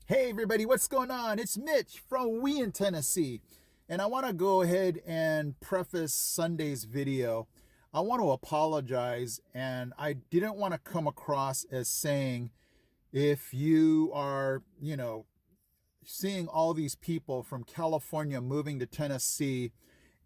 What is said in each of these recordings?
Hey everybody, what's going on? It's Mitch from East Tennessee. And I want to go ahead and preface Sunday's video. I want to apologize, and I didn't want to come across as saying if you are, seeing all these people from California moving to Tennessee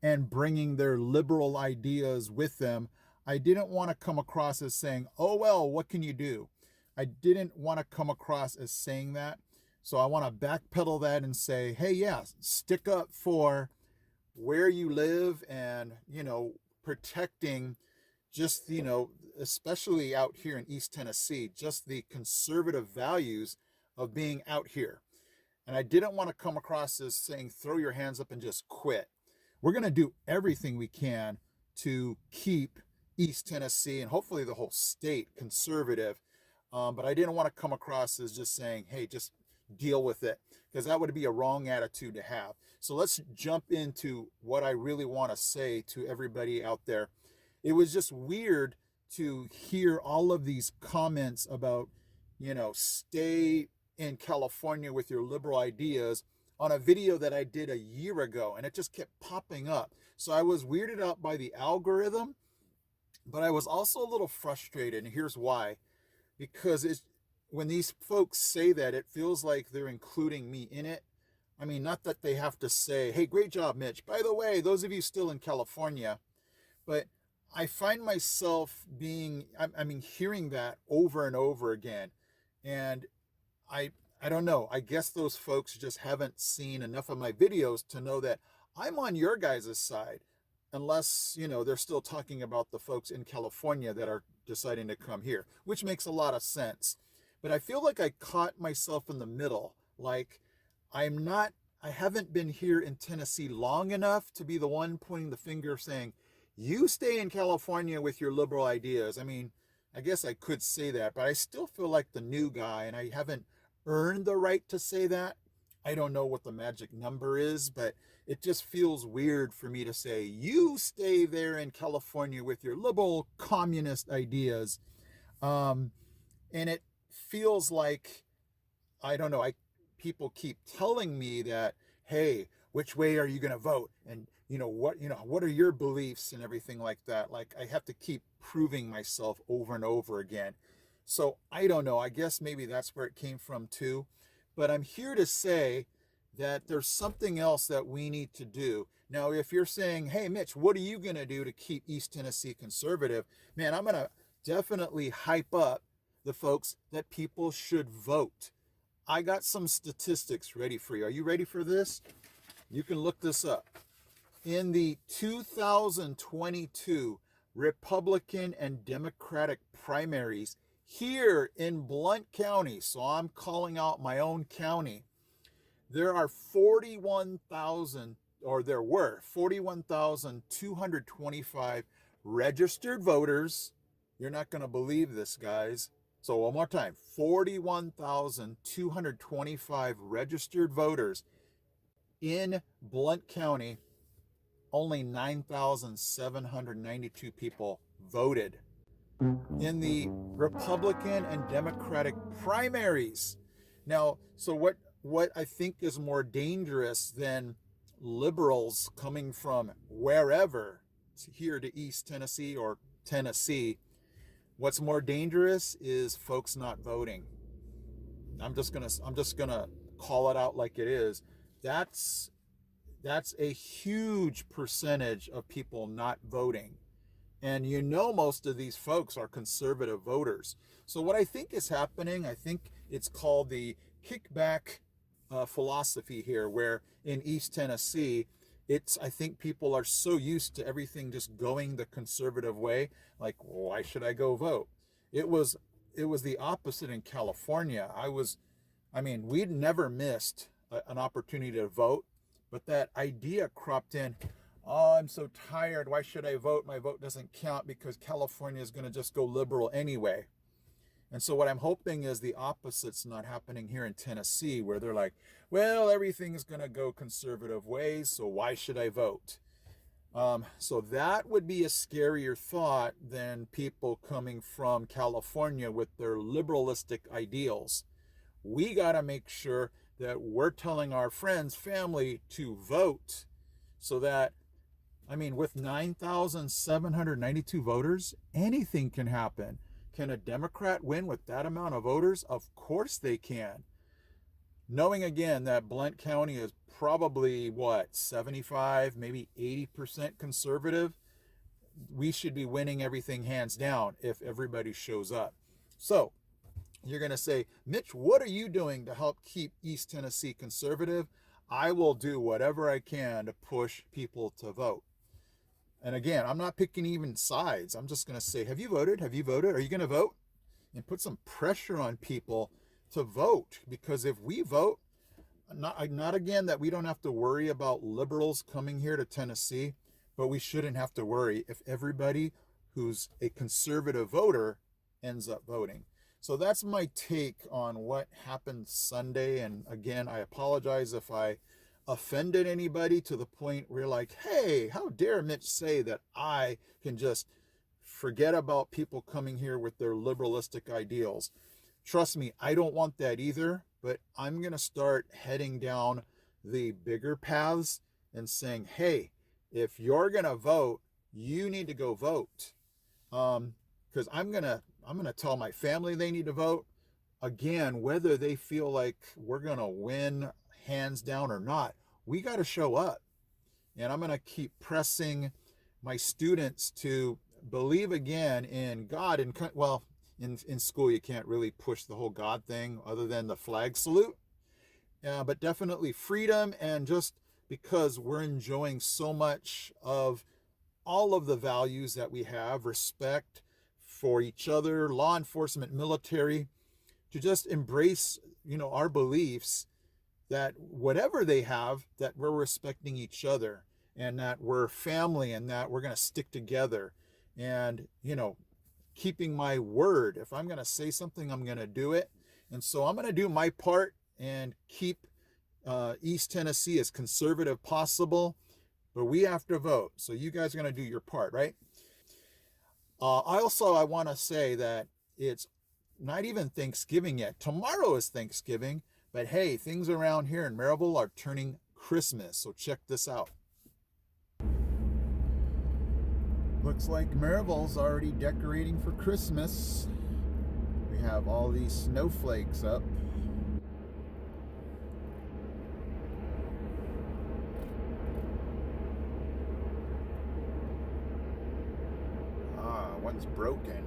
and bringing their liberal ideas with them, I didn't want to come across as saying, oh, well, what can you do? I didn't want to come across as saying that. So I want to backpedal that and say, hey, yeah, stick up for where you live and, protecting just, especially out here in East Tennessee, just the conservative values of being out here. And I didn't want to come across as saying, throw your hands up and just quit. We're going to do everything we can to keep East Tennessee and hopefully the whole state conservative. But I didn't want to come across as just saying, hey, just deal with it, because that would be a wrong attitude to have. So let's jump into what I really want to say to everybody out there. It was just weird to hear all of these comments about, stay in California with your liberal ideas on a video that I did a year ago, and it just kept popping up. So I was weirded out by the algorithm, but I was also a little frustrated, and here's why. Because when these folks say that, it feels like they're including me in it. I mean, not that they have to say, hey, great job, Mitch. By the way, those of you still in California, but I find myself hearing that over and over again. And I don't know. I guess those folks just haven't seen enough of my videos to know that I'm on your guys' side, unless, they're still talking about the folks in California that are deciding to come here, which makes a lot of sense. But I feel like I caught myself in the middle. Like I haven't been here in Tennessee long enough to be the one pointing the finger saying, you stay in California with your liberal ideas. I mean, I guess I could say that, but I still feel like the new guy, and I haven't earned the right to say that. I don't know what the magic number is, but it just feels weird for me to say, you stay there in California with your liberal communist ideas. And it feels like, I don't know, people keep telling me that, hey, which way are you going to vote? And what are your beliefs and everything like that? Like I have to keep proving myself over and over again. So I don't know, I guess maybe that's where it came from too. But I'm here to say that there's something else that we need to do. Now, if you're saying, hey, Mitch, what are you going to do to keep East Tennessee conservative? Man, I'm going to definitely hype up the folks that people should vote. I got some statistics ready for you. Are you ready for this? You can look this up. In the 2022 Republican and Democratic primaries here in Blount County, so I'm calling out my own county, there were 41,225 registered voters. You're not going to believe this, guys. So one more time, 41,225 registered voters in Blount County. Only 9,792 people voted in the Republican and Democratic primaries. Now, so what I think is more dangerous than liberals coming from wherever here to East Tennessee or Tennessee, what's more dangerous is folks not voting. I'm just gonna call it out like it is. That's a huge percentage of people not voting. And most of these folks are conservative voters. So what I think is happening, I think it's called the kickback philosophy here, where in East Tennessee, I think people are so used to everything just going the conservative way, like, why should I go vote? It was the opposite in California. We'd never missed an opportunity to vote, but that idea cropped in. Oh, I'm so tired. Why should I vote? My vote doesn't count because California is going to just go liberal anyway. And so what I'm hoping is the opposite's not happening here in Tennessee, where they're like, well, everything's going to go conservative ways, so why should I vote? So that would be a scarier thought than people coming from California with their liberalistic ideals, We got to make sure that we're telling our friends, family to vote so that, I mean, with 9,792 voters, anything can happen. Can a Democrat win with that amount of voters? Of course they can. Knowing again that Blount County is probably what, 75, maybe 80% conservative, we should be winning everything hands down if everybody shows up. So you're going to say, Mitch, what are you doing to help keep East Tennessee conservative? I will do whatever I can to push people to vote. And again, I'm not picking even sides. I'm just going to say, have you voted? Have you voted? Are you going to vote? And put some pressure on people to vote. Because if we vote, not again that we don't have to worry about liberals coming here to Tennessee, but we shouldn't have to worry if everybody who's a conservative voter ends up voting. So that's my take on what happened Sunday. And again, I apologize if I offended anybody to the point where you're like, hey, how dare Mitch say that I can just forget about people coming here with their liberalistic ideals. Trust me, I don't want that either, but I'm going to start heading down the bigger paths and saying, hey, if you're going to vote, you need to go vote. Because I'm going to tell my family they need to vote. Again, whether they feel like we're going to win hands down or not, we got to show up. And I'm going to keep pressing my students to believe again in God. And well, in school, you can't really push the whole God thing other than the flag salute. But definitely freedom, and just because we're enjoying so much of all of the values that we have, respect for each other, law enforcement, military, to just embrace, our beliefs that whatever they have, that we're respecting each other and that we're family and that we're going to stick together and, keeping my word. If I'm going to say something, I'm going to do it. And so I'm going to do my part and keep East Tennessee as conservative possible, but we have to vote. So you guys are going to do your part, right? I want to say that it's not even Thanksgiving yet. Tomorrow is Thanksgiving, but hey, things around here in Maryville are turning Christmas. So check this out. Looks like Maryville's already decorating for Christmas. We have all these snowflakes up. One's broken.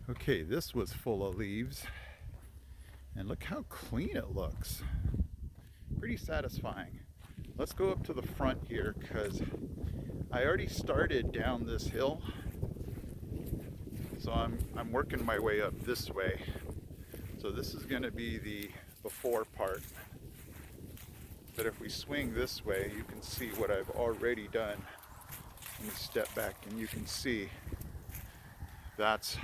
Okay, this was full of leaves, and look how clean it looks. Pretty satisfying. Let's go up to the front here because I already started down this hill, so I'm working my way up this way. So this is going to be the before part. But if we swing this way, you can see what I've already done. Let me step back and you can see that's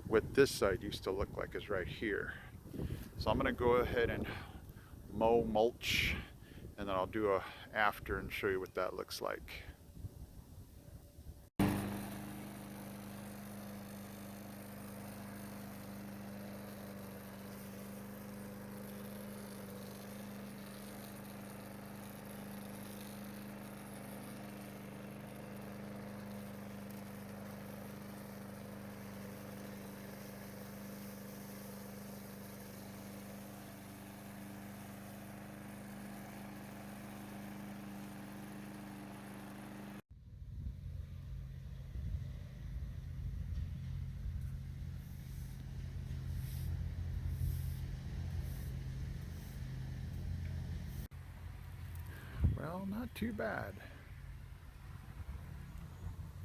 what this side used to look like, is right here. So I'm going to go ahead and mow mulch, and then I'll do a after and show you what that looks like. Well, not too bad.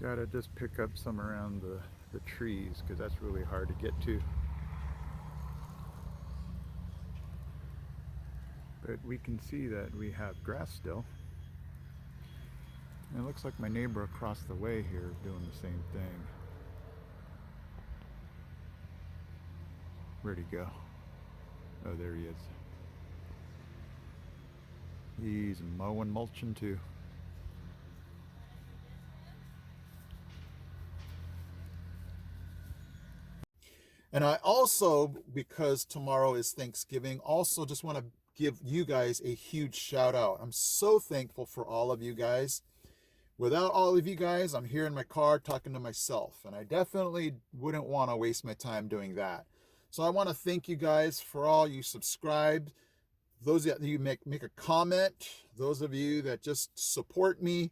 Gotta just pick up some around the trees, because that's really hard to get to. But we can see that we have grass still. And it looks like my neighbor across the way here is doing the same thing. Where'd he go? Oh, there he is. He's mowing, mulching too. And I also, because tomorrow is Thanksgiving, also just want to give you guys a huge shout out. I'm so thankful for all of you guys. Without all of you guys, I'm here in my car talking to myself, and I definitely wouldn't want to waste my time doing that. So I want to thank you guys for all you subscribed, those that you make a comment, those of you that just support me,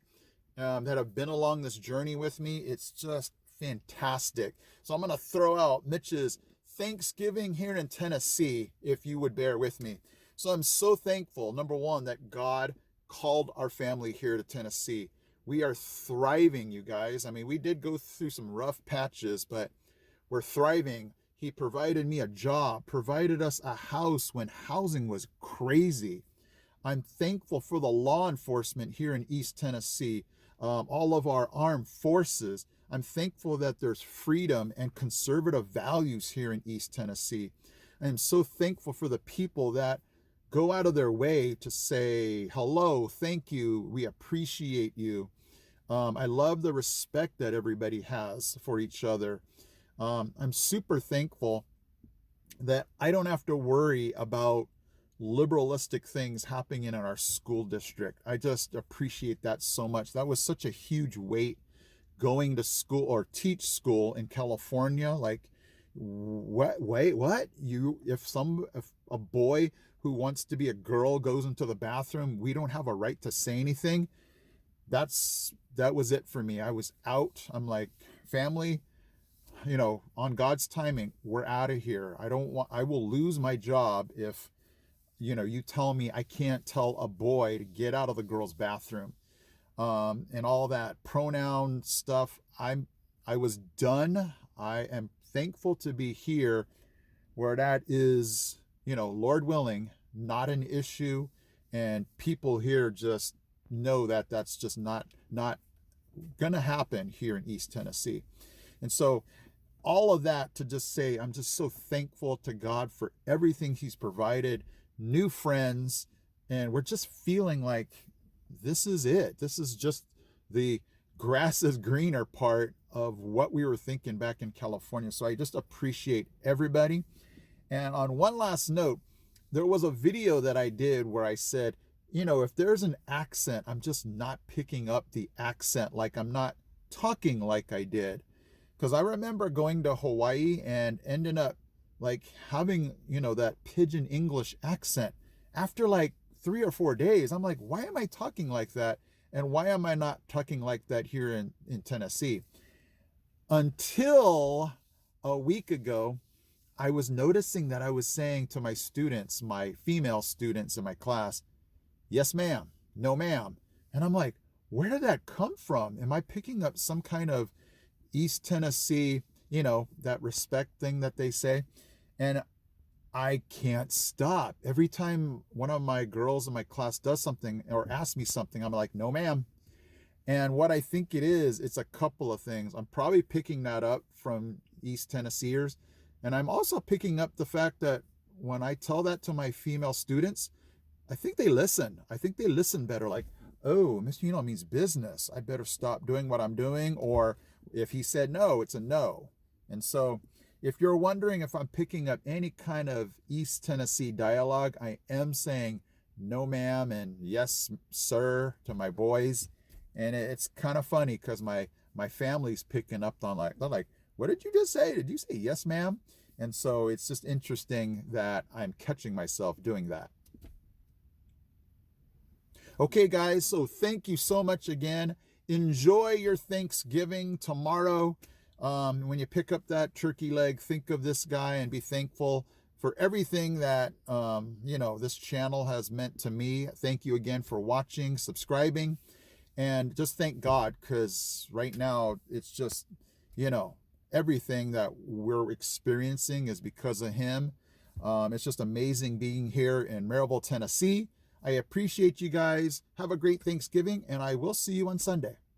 that have been along this journey with me. It's just fantastic. So I'm going to throw out Mitch's Thanksgiving here in Tennessee, if you would bear with me. So I'm so thankful, number one, that God called our family here to Tennessee. We are thriving, you guys. I mean, we did go through some rough patches, but we're thriving. He provided me a job, provided us a house when housing was crazy. I'm thankful for the law enforcement here in East Tennessee, all of our armed forces. I'm thankful that there's freedom and conservative values here in East Tennessee. I'm so thankful for the people that go out of their way to say hello, thank you, we appreciate you. I love the respect that everybody has for each other. I'm super thankful that I don't have to worry about liberalistic things happening in our school district. I just appreciate that so much. That was such a huge weight going to school or teach school in California. Like, what? Wait, what? If a boy who wants to be a girl goes into the bathroom, we don't have a right to say anything. That was it for me. I was out. I'm like, family, on God's timing, we're out of here. I will lose my job if, you tell me I can't tell a boy to get out of the girl's bathroom. And all that pronoun stuff. I was done. I am thankful to be here where that is, Lord willing, not an issue. And people here just know that that's just not gonna happen here in East Tennessee. And so all of that to just say, I'm just so thankful to God for everything he's provided, new friends, and we're just feeling like this is it. This is just the grass is greener part of what we were thinking back in California. So I just appreciate everybody. And on one last note, there was a video that I did where I said, if there's an accent, I'm just not picking up the accent, like I'm not talking like I did. Because I remember going to Hawaii and ending up like having, that pidgin English accent. After like 3 or 4 days, I'm like, why am I talking like that? And why am I not talking like that here in Tennessee? Until a week ago, I was noticing that I was saying to my students, my female students in my class, yes, ma'am, no, ma'am. And I'm like, where did that come from? Am I picking up some kind of East Tennessee, that respect thing that they say? And I can't stop. Every time one of my girls in my class does something or asks me something, I'm like, no, ma'am. And what I think it is, it's a couple of things. I'm probably picking that up from East Tennesseers. And I'm also picking up the fact that when I tell that to my female students, I think they listen. I think they listen better. Like, oh, Mr. means business. I better stop doing what I'm doing. Or if he said no, it's a no. And so if you're wondering if I'm picking up any kind of East Tennessee dialogue, I am saying no, ma'am, and yes, sir, to my boys. And it's kind of funny because my family's picking up on they're like, what did you just say? Did you say yes, ma'am? And so it's just interesting that I'm catching myself doing that. Okay, guys, so thank you so much again. Enjoy your Thanksgiving tomorrow. When you pick up that turkey leg, think of this guy and be thankful for everything that, this channel has meant to me. Thank you again for watching, subscribing. And just thank God, because right now it's just, everything that we're experiencing is because of him. It's just amazing being here in Maryville, Tennessee. I appreciate you guys. Have a great Thanksgiving, and I will see you on Sunday.